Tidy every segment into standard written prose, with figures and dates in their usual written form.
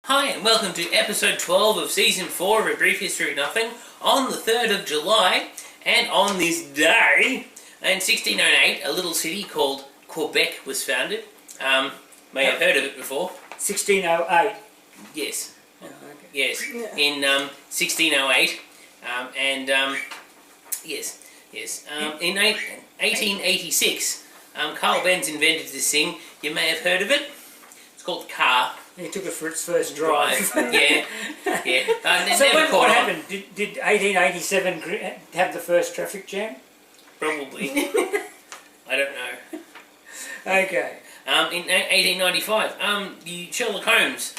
Hi and welcome to episode 12 of season 4 of A Brief History of Nothing on the 3rd of July, and on this day in 1608 a little city called Quebec was founded. May have heard of it before. 1608. Yes. Oh, okay. Yes. In 1608 yes. In 1886 Carl Benz invented this thing. You may have heard of it. It's called the car. He took it for its first drive. Yeah. So what happened? Did 1887 have the first traffic jam? Probably. I don't know. Okay. In 1895, the Sherlock Holmes,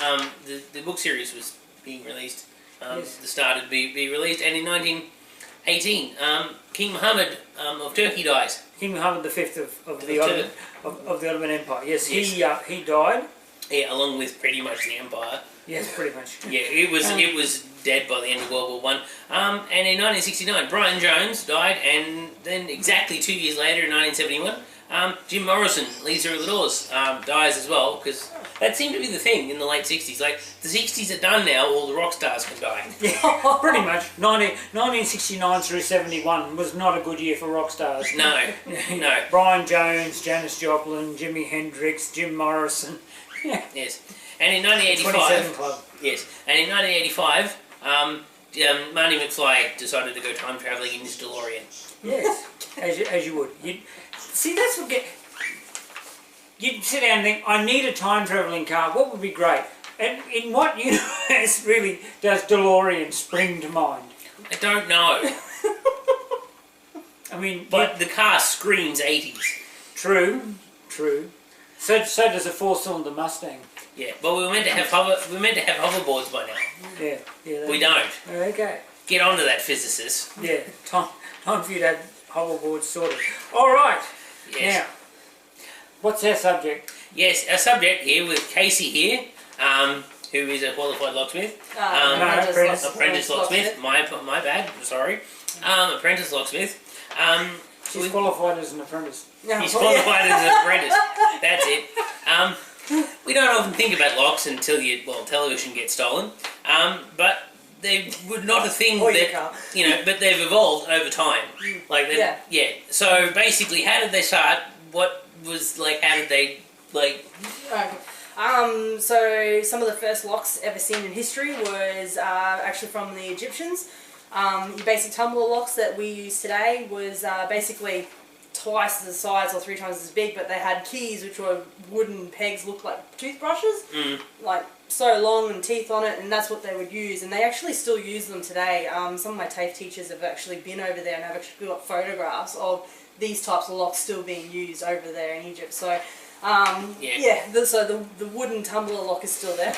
the book series was being released. Yes. Started to be released, and in 1918, King Muhammad of Turkey dies. King Muhammad V of the Ottoman Empire. Yes, he died. Yeah, along with pretty much the empire. Yes, pretty much. Yeah, it was dead by the end of World War One. And in 1969, Brian Jones died, and then exactly 2 years later, in 1971, Jim Morrison, Leader of the Doors, dies as well, because that seemed to be the thing in the late 60s. Like, the 60s are done now, all the rock stars can die. Yeah, pretty much. 1969 through 71 was not a good year for rock stars. No, no. Brian Jones, Janis Joplin, Jimi Hendrix, Jim Morrison. Yes. And in 1985... 27 Club. Yes. And in 1985, Marty McFly decided to go time travelling in his DeLorean. Yes, as you would. See, that's what you'd sit down and think, I need a time travelling car, what would be great? And in what universe really does DeLorean spring to mind? I don't know. I mean... But the car screams 80s. True. So does a 4-cylinder Mustang. Yeah, but we were meant to have hoverboards by now. Yeah. We don't. Okay. Get onto that, physicists. Yeah, time for you to have hoverboards sorted. All right. Yes. Now, what's our subject? Yes, our subject here with Casey here, who is a qualified locksmith. Apprentice locksmith. My bad. Sorry. Apprentice locksmith. She's qualified as an apprentice. He's qualified as an apprentice. That's it. We don't often think about locks until television gets stolen. But they were not a thing that, but they've evolved over time. So basically, how did they start? What was, how did they, So some of the first locks ever seen in history was actually from the Egyptians. Your basic tumbler locks that we use today was basically twice the size or 3 times as big, but they had keys which were wooden pegs, looked like toothbrushes, like so long and teeth on it, and that's what they would use, and they actually still use them today. Some of my TAFE teachers have actually been over there and have actually got photographs of these types of locks still being used over there in Egypt. So the wooden tumbler lock is still there.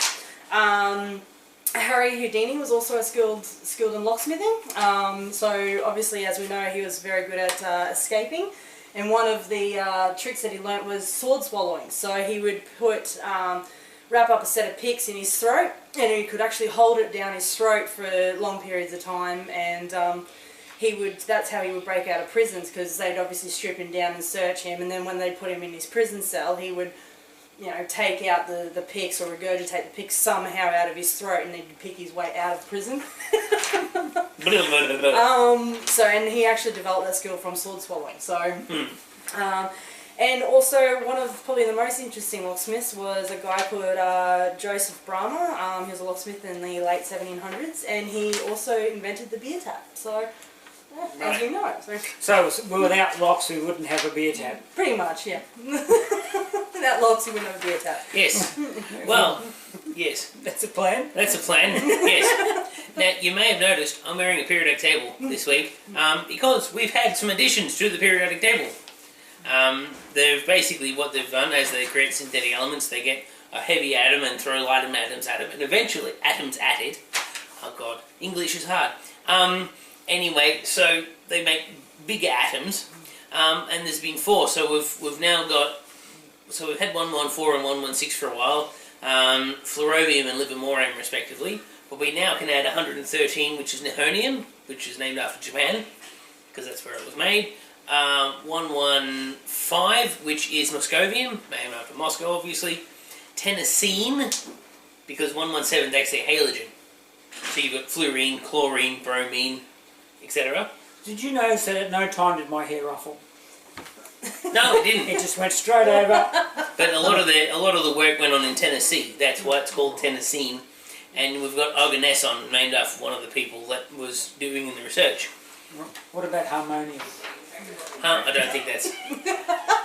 Harry Houdini was also skilled in locksmithing. So obviously, as we know, he was very good at escaping. And one of the tricks that he learnt was sword swallowing. So he would wrap up a set of picks in his throat, and he could actually hold it down his throat for long periods of time. And that's how he would break out of prisons, because they'd obviously strip him down and search him. And then when they put him in his prison cell, he would take out the picks or regurgitate the picks somehow out of his throat, and he'd pick his way out of prison. And he actually developed that skill from sword swallowing. So, and also one of probably the most interesting locksmiths was a guy called Joseph Bramah. He was a locksmith in the late 1700s, and he also invented the beer tap. So, as you know. So without locks, we wouldn't have a beer tap. Pretty much, yeah. Without locks, you wouldn't have a beer tap. Yes. Well, yes. That's a plan? That's a plan, yes. Now, you may have noticed I'm wearing a periodic table this week, because we've had some additions to the periodic table. Basically what they've done as they create synthetic elements, they get a heavy atom and throw light atoms at it, and eventually atoms at it. Oh God, English is hard. Anyway, so they make bigger atoms, and there's been 4. So we've now got. So we've had 114 and 116 for a while, fluorovium and livermorium respectively. But we now can add 113, which is nihonium, which is named after Japan, because that's where it was made. 115, which is moscovium, named after Moscow, obviously. Tennessine, because 117 is actually a halogen. So you've got fluorine, chlorine, bromine, etc. Did you notice that at no time did my hair ruffle? No, it didn't. It just went straight over. But a lot of the work went on in Tennessee. That's why it's called Tennessine. And we've got Oganesson named after one of the people that was doing the research. What about harmonium? I don't think that's...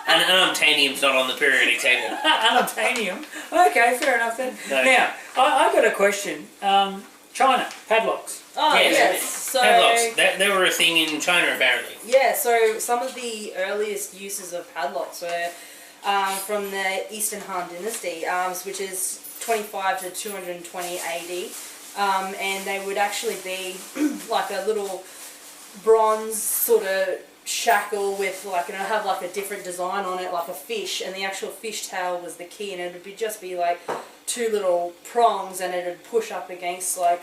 And unobtainium's not on the periodic table. Unobtainium. Okay, fair enough then. No. Now, I've got a question. China, padlocks. Oh, yes. So, padlocks. They were a thing in China, apparently. yeah, so some of the earliest uses of padlocks were from the Eastern Han Dynasty, which is 25 to 220 AD. And they would actually be like a little bronze sort of shackle with like, have like a different design on it, like a fish, and the actual fish tail was the key, and it would just be like two little prongs, and it would push up against like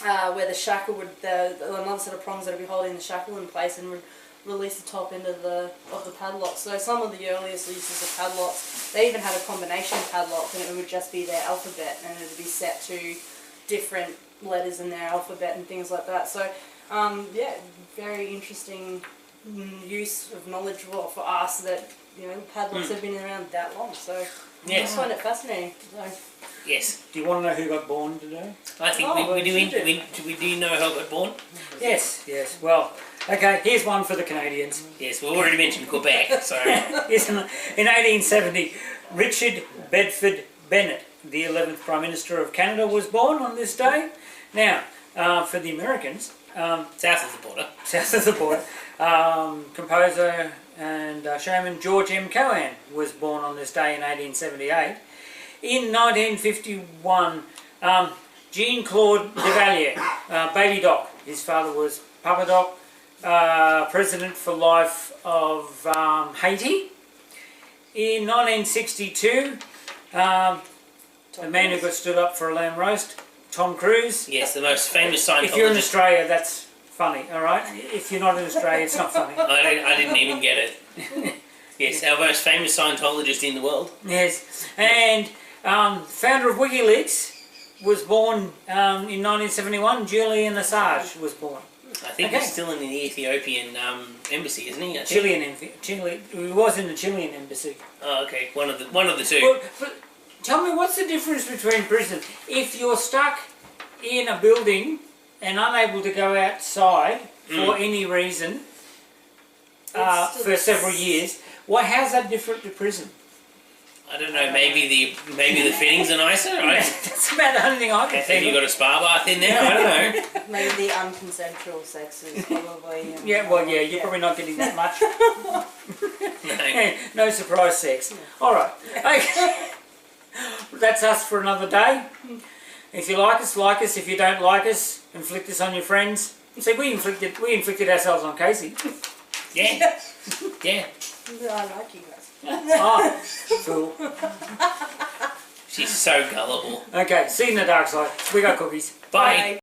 where the shackle would, another set of prongs that would be holding the shackle in place, and would release the top end of the padlock. So some of the earliest uses of padlocks, they even had a combination padlock, and it would just be their alphabet, and it would be set to different letters in their alphabet and things like that. So yeah, very interesting use of knowledge for us that padlocks have been around that long. So I just find it fascinating. So. Yes. Do you want to know who got born today? I think we do know who got born. Yes, yes. Well, okay, here's one for the Canadians. Yes, we've already mentioned Quebec, so... Yes, in 1870, Richard Bedford Bennett, the 11th Prime Minister of Canada, was born on this day. Now, for the Americans... south of the border. South of the border. Composer and showman George M. Cohan was born on this day in 1878. In 1951, Jean-Claude Duvalier, Baby Doc, his father was Papa Doc, President for Life of Haiti. In 1962, a man who got stood up for a lamb roast, Tom Cruise. Yes, the most famous Scientologist. If you're in Australia, that's funny, alright? If you're not in Australia, it's not funny. I didn't even get it. Yes, our most famous Scientologist in the world. Yes, and founder of WikiLeaks was born in 1971. Julian Assange was born. I think he's still in the Ethiopian embassy, isn't he? Chile. He was in the Chilean embassy. Oh, okay. One of the two. But tell me, what's the difference between prison? If you're stuck in a building and unable to go outside for any reason for several years, how's that different to prison? I don't know. Maybe the fittings are nicer. Right? That's about the only thing I can think. Have you got a spa bath in there? I don't know. Maybe the unconsensual sex is probably... Yeah, well, yeah, you're probably not getting that much. No. No surprise sex. Alright. Okay. That's us for another day. If you like us, like us. If you don't like us, inflict this on your friends. See, we inflicted ourselves on Casey. Yeah. Yeah. I like you guys. Oh, fool. She's so gullible. Okay, see you in the dark side. We got cookies. Bye.